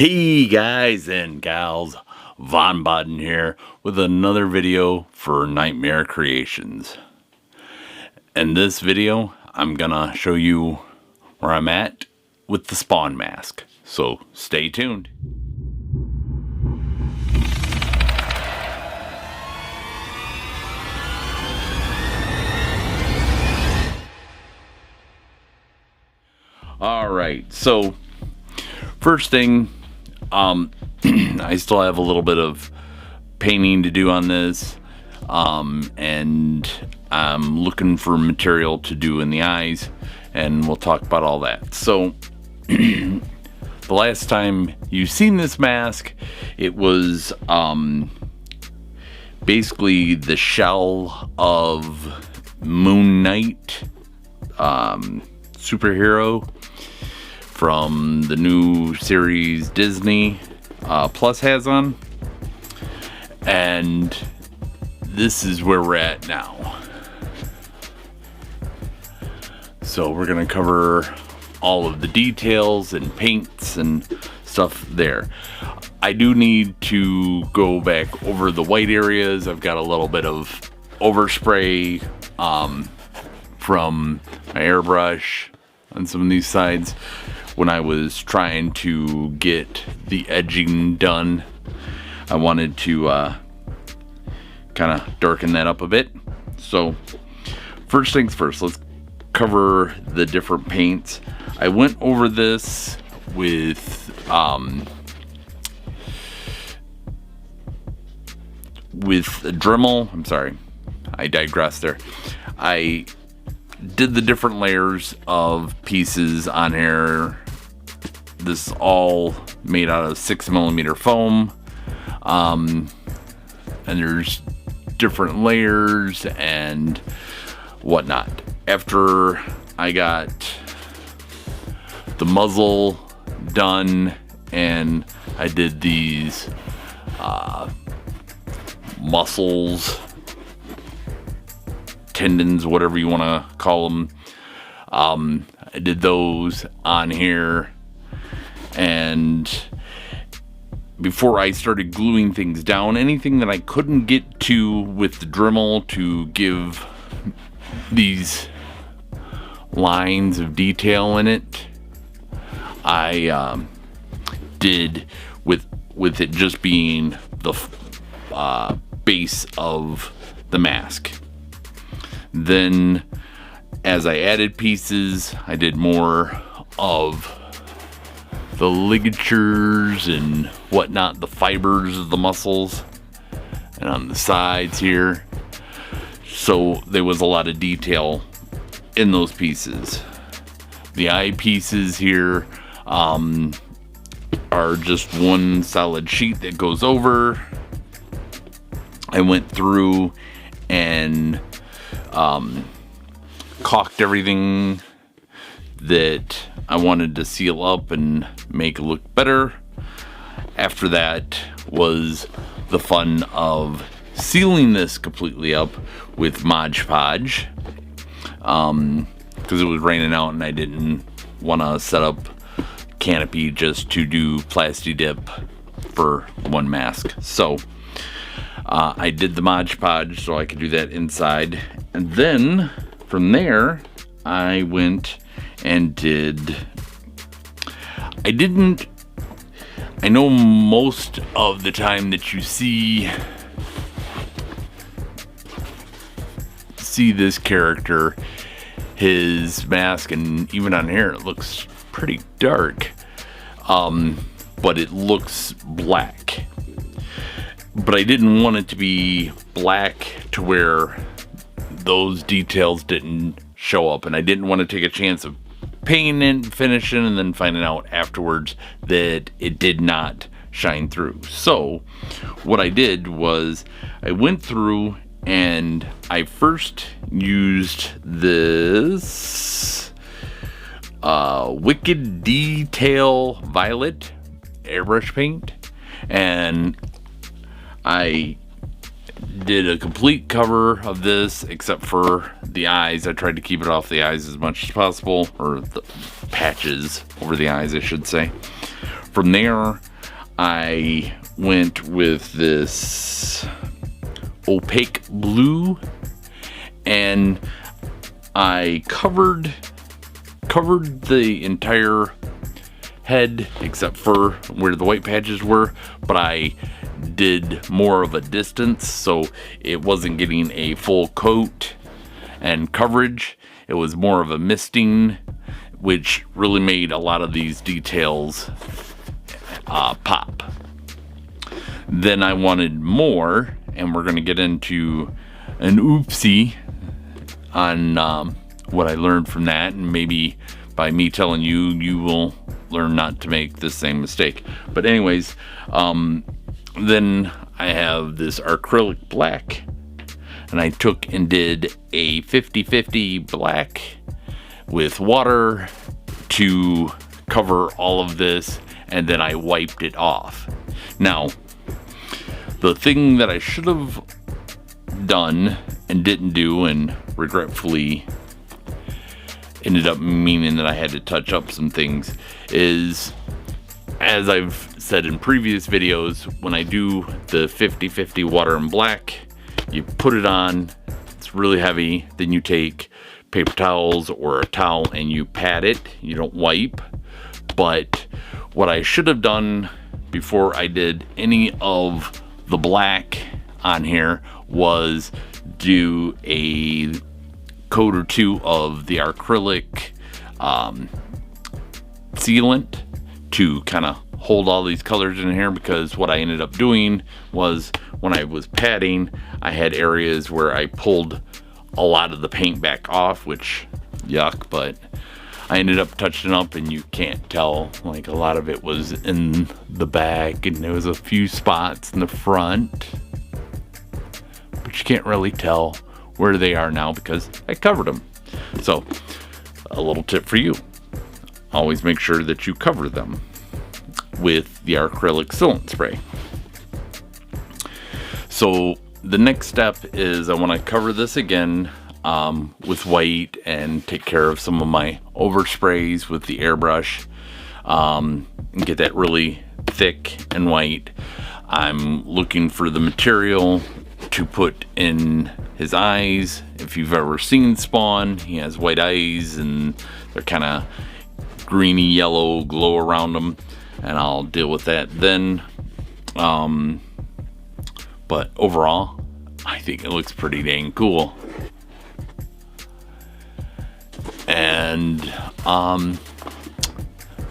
Hey guys and gals, Von Baden here with another video for Nightmare Creations. In this video, I'm gonna show you where I'm at with the spawn mask. So stay tuned. Alright, so first thing, I still have a little bit of painting to do on this, and I'm looking for material to do in the eyes, and we'll talk about all that. So the last time you've seen this mask, it was basically the shell of Moonknight, superhero from the new series Disney Plus has on, and this is where we're at now. So we're gonna cover all of the details and paints and stuff there. I do need to go back over the white areas. I've got a little bit of overspray from my airbrush on some of these sides when I was trying to get the edging done. I wanted to kind of darken that up a bit. So first things first, let's cover the different paints. I went over this with a Dremel. I'm sorry, I digressed there. I did the different layers of pieces on here. This is all made out of 6mm foam, and there's different layers and whatnot. After I got the muzzle done and I did these muscles, tendons, whatever you want to call them, I did those on here, and before I started gluing things down, anything that I couldn't get to with the Dremel to give these lines of detail in it, I did with it just being the base of the mask. Then as I added pieces, I did more of the ligatures and whatnot, the fibers of the muscles, and on the sides here. So there was a lot of detail in those pieces. The eye pieces here are just one solid sheet that goes over. I went through and caulked everything that I wanted to seal up and make it look better. After that was the fun of sealing this completely up with Mod Podge, because it was raining out and I didn't want to set up canopy just to do Plasti Dip for one mask. So I did the Mod Podge so I could do that inside, and then from there I went and I know most of the time that you see this character, his mask, and even on here it looks pretty dark, but it looks black. But I didn't want it to be black to where those details didn't show up, and I didn't want to take a chance of painting it, finishing, and then finding out afterwards that it did not shine through. So what I did was I went through and I first used this Wicked Detail Violet airbrush paint, and I did a complete cover of this except for the eyes. I tried to keep it off the eyes as much as possible, or the patches over the eyes, I should say. From there, I went with this opaque blue, and I covered the entire head except for where the white patches were, but I did more of a distance, so it wasn't getting a full coat and coverage. It was more of a misting, which really made a lot of these details pop. Then I wanted more, and we're going to get into an oopsie on what I learned from that, and maybe by me telling you, you will learn not to make the same mistake. But anyways, then I have this acrylic black, and I took and did a 50-50 black with water to cover all of this, and then I wiped it off. Now, the thing that I should have done and didn't do, and regretfully ended up meaning that I had to touch up some things, is, as I've said in previous videos, when I do the 50-50 water and black, you put it on, it's really heavy, then you take paper towels or a towel and you pat it, you don't wipe. But what I should have done before I did any of the black on here was do a coat or two of the acrylic sealant to kind of hold all these colors in here, because what I ended up doing was when I was patting, I had areas where I pulled a lot of the paint back off, which yuck, but I ended up touching up, and you can't tell, like a lot of it was in the back and there was a few spots in the front, but you can't really tell where they are now because I covered them. So a little tip for you, always make sure that you cover them with the acrylic sealant spray. So the next step is I want to cover this again with white and take care of some of my oversprays with the airbrush, and get that really thick and white. I'm looking for the material to put in his eyes. If you've ever seen Spawn, he has white eyes and they're kind of greeny yellow glow around them, and I'll deal with that then. But overall, I think it looks pretty dang cool. And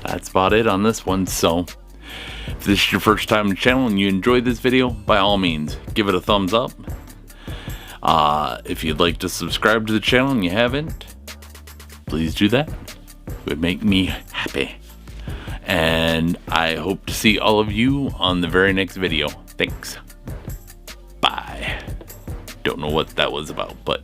that's about it on this one. So if this is your first time on the channel and you enjoyed this video, by all means give it a thumbs up. If you'd like to subscribe to the channel and you haven't, please do that. It would make me happy. And I hope to see all of you on the very next video. Thanks. Bye. Don't know what that was about, but